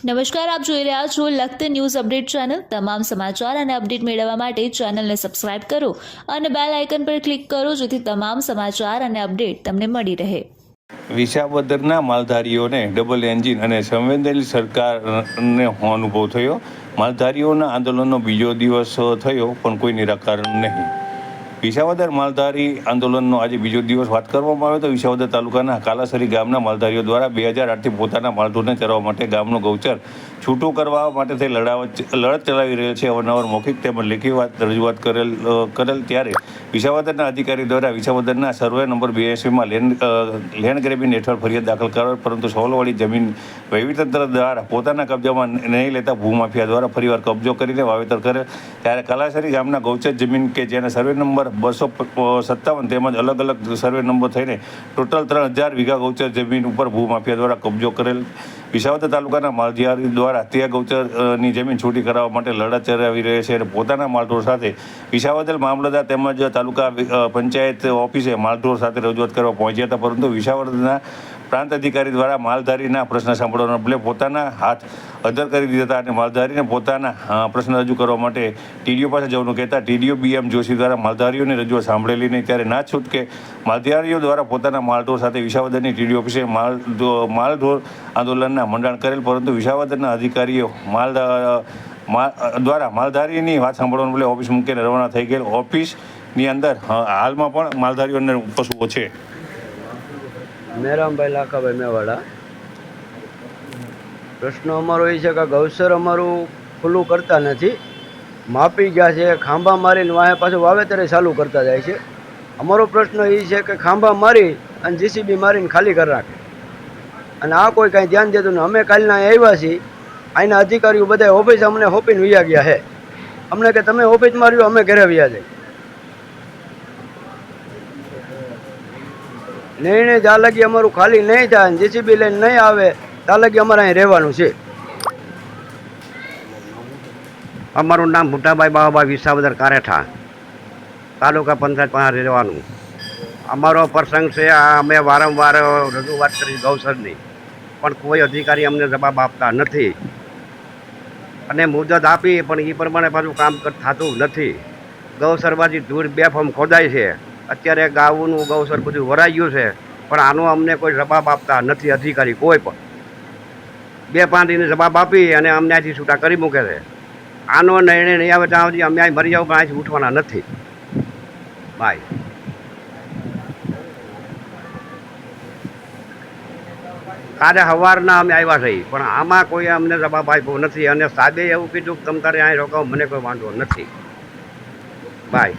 નમસ્કાર, આપ જોઈ રહ્યા છો લખત ન્યૂઝ અપડેટ ચેનલ। તમામ સમાચાર અને અપડેટ મેળવવા માટે ચેનલને સબસ્ક્રાઇબ કરો અને બેલ આઇકન પર ક્લિક કરો જેથી તમામ સમાચાર અને અપડેટ તમને મળી રહે। વિસાવદરના માલધારીઓને ડબલ એન્જિન અને સંવેદનશીલ સરકારને અનુભવ થયો। માલધારીઓના આંદોલનનો બીજો દિવસ થયો પણ કોઈ નિરાકરણ નહીં। વિસાવદર માલધારી આંદોલનનો આજે બીજો દિવસ વાત કરવામાં આવે તો વિસાવદર તાલુકાના કાલાસરી ગામના માલધારીઓ દ્વારા 2008થી પોતાના માલઢોરને ચરાવવા માટે ગામનું ગૌચર છૂટું કરવા માટે થઈ લડત ચલાવી રહેલ છે। અવારનવાર મૌખિક તેમજ લેખિત રજૂઆત કરેલ ત્યારે વિસાવદરના અધિકારી દ્વારા વિસાવદરના સર્વે નંબર 82માં લેન્ડ ગ્રેબિંગ હેઠળ ફરિયાદ દાખલ કરેલ, પરંતુ સવલવાળી જમીન વહીવટીતંત્ર દ્વારા પોતાના કબજામાં નહીં લેતા ભૂમાફિયા દ્વારા ફરીવાર કબજો કરીને વાવેતર કરેલ। ત્યારે કાલાસરી ગામના ગૌચર જમીન કે જેના સર્વે નંબર 257 તેમજ અલગ અલગ સર્વે નંબર થઈને ટોટલ 3000 વીઘા ગૌચર જમીન ઉપર ભૂમાફિયા દ્વારા કબજો કરેલ। વિસાવદર તાલુકાના માલધારી દ્વારા તે ગૌચરની જમીન છૂટી કરાવવા માટે લડત ચલાવી રહે છે અને પોતાના માલઢોર સાથે વિસાવદર મામલતદાર તેમજ તાલુકા પંચાયત ઓફિસે માલઢોર સાથે રજૂઆત કરવા પહોંચ્યા હતા, પરંતુ વિસાવદરના પ્રાંત અધિકારી દ્વારા માલધારીના પ્રશ્ન સાંભળવાના બદલે પોતાના હાથ અધર કરી દીધા હતા અને માલધારીને પોતાના પ્રશ્ન રજૂ કરવા માટે ટીડીઓ પાસે જવાનું કહેતા ટીડીઓ BM જોશી દ્વારા માલધારીઓની રજૂઆત સાંભળેલી નહીં। ત્યારે ના છૂટકે માલધારીઓ દ્વારા પોતાના માલઢોર સાથે વિસાવદરની ટીડીઓ ઓફિસે માલઢોર આંદોલનના મંડાણ કરેલ, પરંતુ વિસાવદરના અધિકારીઓ દ્વારા માલધારીની વાત સાંભળવાને બદલે ઓફિસ મૂકીને રવાના થઈ ગયેલ। ઓફિસની અંદર હાલમાં પણ માલધારીઓને પશુઓ છે। મેરામભાઈ લાખાભાઈ મેવાડા। પ્રશ્ન અમારો એ છે કે ગૌચર અમારું ખુલ્લું કરતા નથી, માપી ગયા છે, ખાંભા મારીને વાહે પાછું વાવેતરે ચાલુ કરતા જાય છે। અમારો પ્રશ્ન એ છે કે ખાંભા મારી અને JCB મારીને ખાલી કરી રાખે અને આ કોઈ કાંઈ ધ્યાન દેતું નહીં। અમે કાલના આવ્યા છીએ, અહીંના અધિકારીઓ બધા ઓફિસ અમને હોપીને વયા ગયા છે। અમને કે તમે ઓફિસ માર્યું, અમે ઘરે વયા જાય। નિર્ણય જ્યાં લગી અમારું ખાલી નહીં થાય, JCB લઈને નહીં આવે ત્યાં લગી અમારે અહીં રહેવાનું છે। અમારું નામ ભૂટાભાઈ બાબાભાઈ વિસાવદર કારેઠા, તાલુકા પંચાયત પાસે રહેવાનું। અમારો પ્રસંગ છે આ, અમે વારંવાર રજૂઆત કરી ગૌચરની, પણ કોઈ અધિકારી અમને જવાબ આપતા નથી અને મુદત આપી પણ એ પ્રમાણે પાછું કામ થતું નથી। ગૌચરબાજી ધૂળ બેફામ ખોદાય છે। અત્યારે ગાઉનું ગૌચર બધું વરાઈ ગયું છે, પણ આનો અમને કોઈ જવાબ આપતા નથી અધિકારી કોઈ પણ। 2-5 દિને જવાબ આપી અને અમને અહીંથી છૂટા કરી મૂકે છે। આનો નિર્ણય નહીં આવે ત્યાં સુધી અમે અહીં મરી જાવ, પણ અહીંથી ઉઠવાના નથી ભાઈ। કાલે સવારના અમે આવ્યા છીએ, પણ આમાં કોઈ અમને જવાબ આપ્યો નથી અને સાહેબે એવું કીધું કે તમે તારે અહીં રોકાવો, મને કોઈ વાંધો નથી ભાઈ।